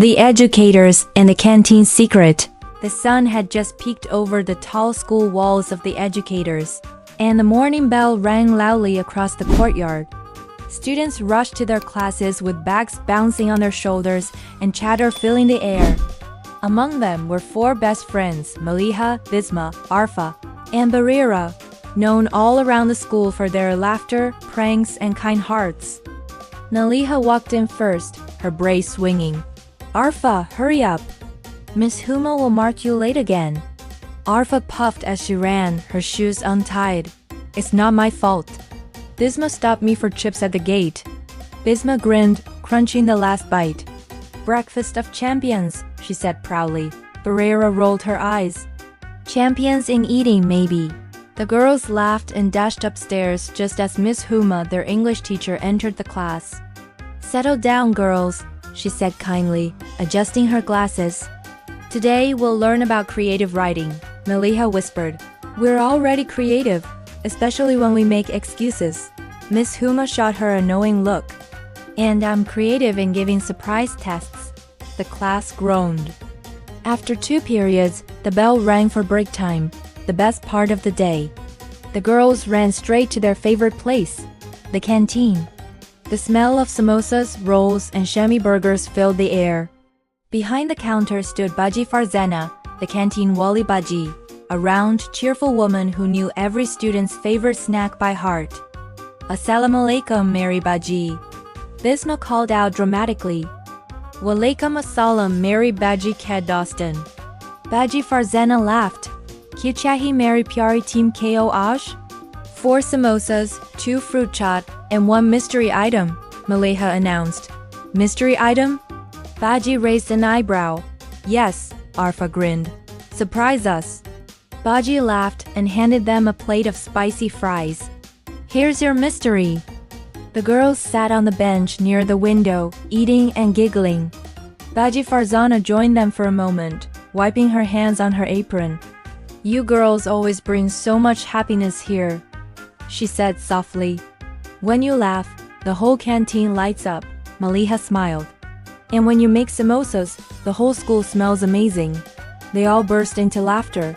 The educators and the canteen secret. The sun had just peeked over the tall school walls of the educators, and the morning bell rang loudly across the courtyard. Students rushed to their classes with bags bouncing on their shoulders and chatter filling the air. Among them were four best friends, Maleeha, Bisma, Arfa, and Bareera, known all around the school for their laughter, pranks, and kind hearts. Maleeha walked in first, her braids swinging. "Arfa, hurry up. Miss Huma will mark you late again." Arfa puffed as she ran, her shoes untied. "It's not my fault. Bisma stopped me for chips at the gate." Bisma grinned, crunching the last bite. "Breakfast of champions," she said proudly. Bareera rolled her eyes. "Champions in eating, maybe." The girls laughed and dashed upstairs just as Miss Huma, their English teacher, entered the class. "Settle down, girls," she said kindly, adjusting her glasses. "Today we'll learn about creative writing," Maleeha whispered. "We're already creative, especially when we make excuses." Miss Huma shot her a knowing look. "And I'm creative in giving surprise tests." The class groaned. After 2 periods, the bell rang for break time, the best part of the day. The girls ran straight to their favorite place, the canteen. The smell of samosas, rolls, and shami burgers filled the air. Behind the counter stood Baji Farzana, the Canteen Wali Baji, a round, cheerful woman who knew every student's favorite snack by heart. "Assalamu alaikum, Mary Baji," Bisma called out dramatically. "Walaikum assalam, Mary Baji Khed Dostan." Baji Farzana laughed. "Kya chahi Mary Pyari Team Ko Aaj?" "4 samosas, 2 fruit chaat, and 1 mystery item," Maleeha announced. "Mystery item?" Baji raised an eyebrow. "Yes," Arfa grinned. "Surprise us." Baji laughed and handed them a plate of spicy fries. "Here's your mystery." The girls sat on the bench near the window, eating and giggling. Baji Farzana joined them for a moment, wiping her hands on her apron. "You girls always bring so much happiness here," she said softly. "When you laugh, the whole canteen lights up," Maleeha smiled. "And when you make samosas, the whole school smells amazing." They all burst into laughter.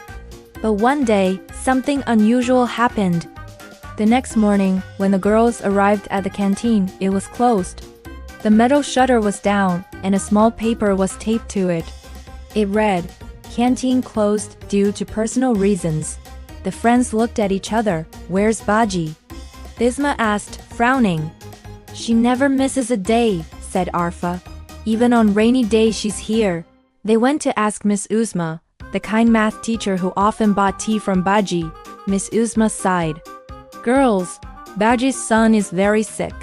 But one day, something unusual happened. The next morning, when the girls arrived at the canteen, it was closed. The metal shutter was down, and a small paper was taped to it. It read, "Canteen closed due to personal reasons." The friends looked at each other. "Where's Baji?" Bisma asked, frowning. "She never misses a day," said Arfa. "Even on rainy days she's here." They went to ask Miss Uzma, the kind math teacher who often bought tea from Baji. Miss Uzma sighed. "Girls, Baji's son is very sick.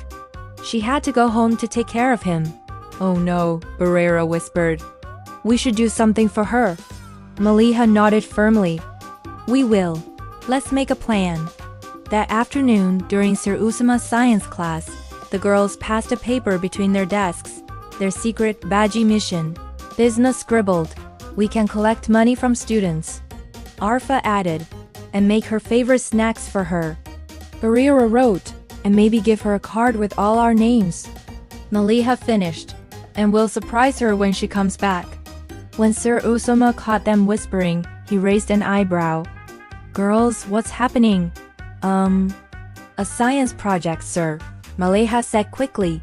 She had to go home to take care of him." "Oh no," Bareera whispered. "We should do something for her." Maleeha nodded firmly. "We will. Let's make a plan." That afternoon, during Sir Usama's science class, the girls passed a paper between their desks, their secret Baji mission. Bisma scribbled, "We can collect money from students." Arfa added, "And make her favorite snacks for her." Bareera wrote, "And maybe give her a card with all our names." Maleeha finished, "And we'll surprise her when she comes back." When Sir Usama caught them whispering, he raised an eyebrow. "Girls, what's happening?" A science project, sir," Maleeha said quickly.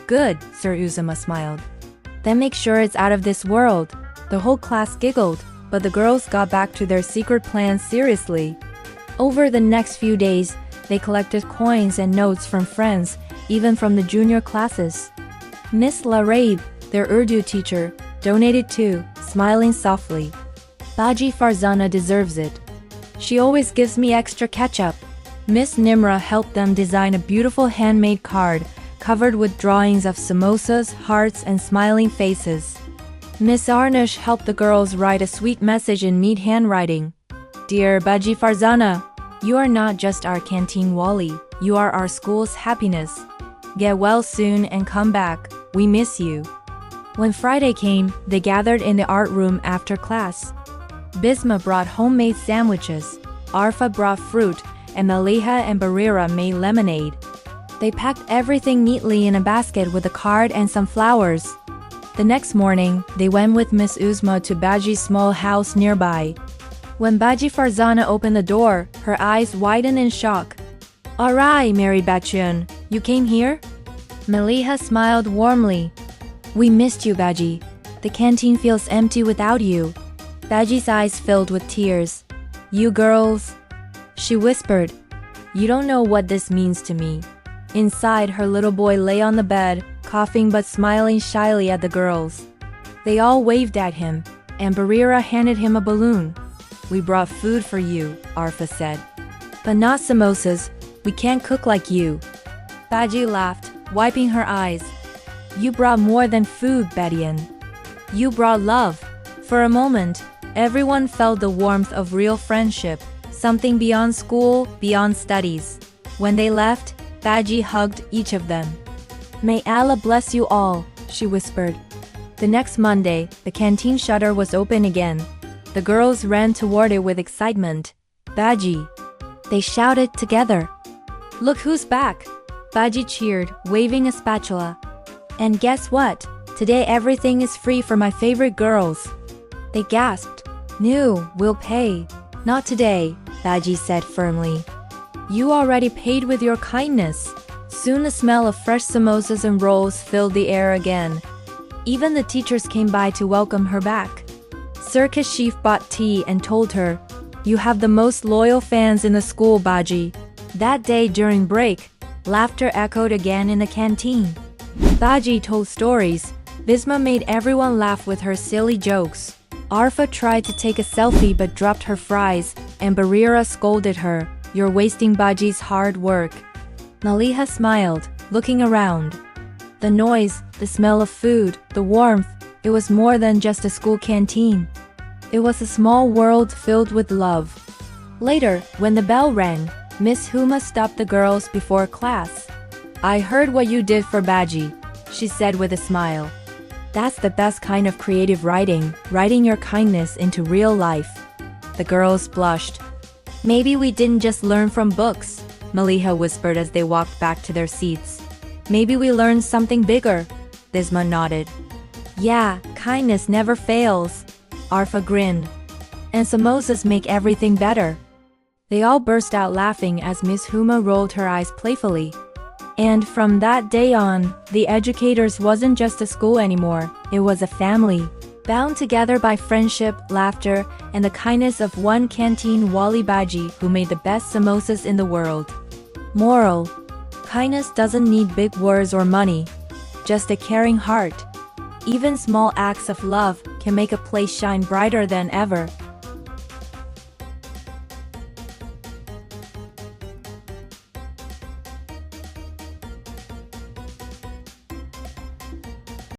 "Good," Sir Usama smiled. "Then make sure it's out of this world." The whole class giggled, but the girls got back to their secret plans seriously. Over the next few days, they collected coins and notes from friends, even from the junior classes. Miss Laraib, their Urdu teacher, donated too, smiling softly. "Baji Farzana deserves it. She always gives me extra ketchup." Miss Nimra helped them design a beautiful handmade card covered with drawings of samosas, hearts, and smiling faces. Miss Zarnish helped the girls write a sweet message in neat handwriting. "Dear Baji Farzana, you are not just our canteen wali, you are our school's happiness. Get well soon and come back, we miss you." When Friday came, they gathered in the art room after class. Bisma brought homemade sandwiches, Arfa brought fruit, and Maleeha and Bareera made lemonade. They packed everything neatly in a basket with a card and some flowers. The next morning, they went with Miss Uzma to Baji's small house nearby. When Baji Farzana opened the door, her eyes widened in shock. "Alright, Mary Bachun, you came here?" Maleeha smiled warmly. "We missed you, Baji. The canteen feels empty without you." Baji's eyes filled with tears. "You girls," she whispered. "You don't know what this means to me." Inside, her little boy lay on the bed, coughing but smiling shyly at the girls. They all waved at him, and Bareera handed him a balloon. "We brought food for you," Arfa said. "But not samosas. We can't cook like you." Baji laughed, wiping her eyes. "You brought more than food, Badian. You brought love." For a moment, everyone felt the warmth of real friendship, something beyond school, beyond studies. When they left, Baji hugged each of them. "May Allah bless you all," she whispered. The next Monday, the canteen shutter was open again. The girls ran toward it with excitement. "Baji!" They shouted together. "Look who's back!" Baji cheered, waving a spatula. "And guess what? Today everything is free for my favorite girls." They gasped. "No, we'll pay." "Not today," Baji said firmly. "You already paid with your kindness." Soon the smell of fresh samosas and rolls filled the air again. Even the teachers came by to welcome her back. Sir Kashif bought tea and told her, "You have the most loyal fans in the school, Baji." That day during break, laughter echoed again in the canteen. Baji told stories. Bisma made everyone laugh with her silly jokes. Arfa tried to take a selfie but dropped her fries, and Bareera scolded her, "You're wasting Baji's hard work." Maleeha smiled, looking around. The noise, the smell of food, the warmth, it was more than just a school canteen. It was a small world filled with love. Later, when the bell rang, Miss Huma stopped the girls before class. "I heard what you did for Baji," she said with a smile. "That's the best kind of creative writing your kindness into real life." The girls blushed. "Maybe we didn't just learn from books," Maleeha whispered as they walked back to their seats. "Maybe we learned something bigger." Bisma nodded. "Yeah, kindness never fails." Arfa grinned. "And samosas make everything better." They all burst out laughing as Miss Huma rolled her eyes playfully. And from that day on, the educators wasn't just a school anymore, it was a family, bound together by friendship, laughter, and the kindness of one Canteen Wali Baji who made the best samosas in the world. Moral: kindness doesn't need big words or money, just a caring heart. Even small acts of love can make a place shine brighter than ever.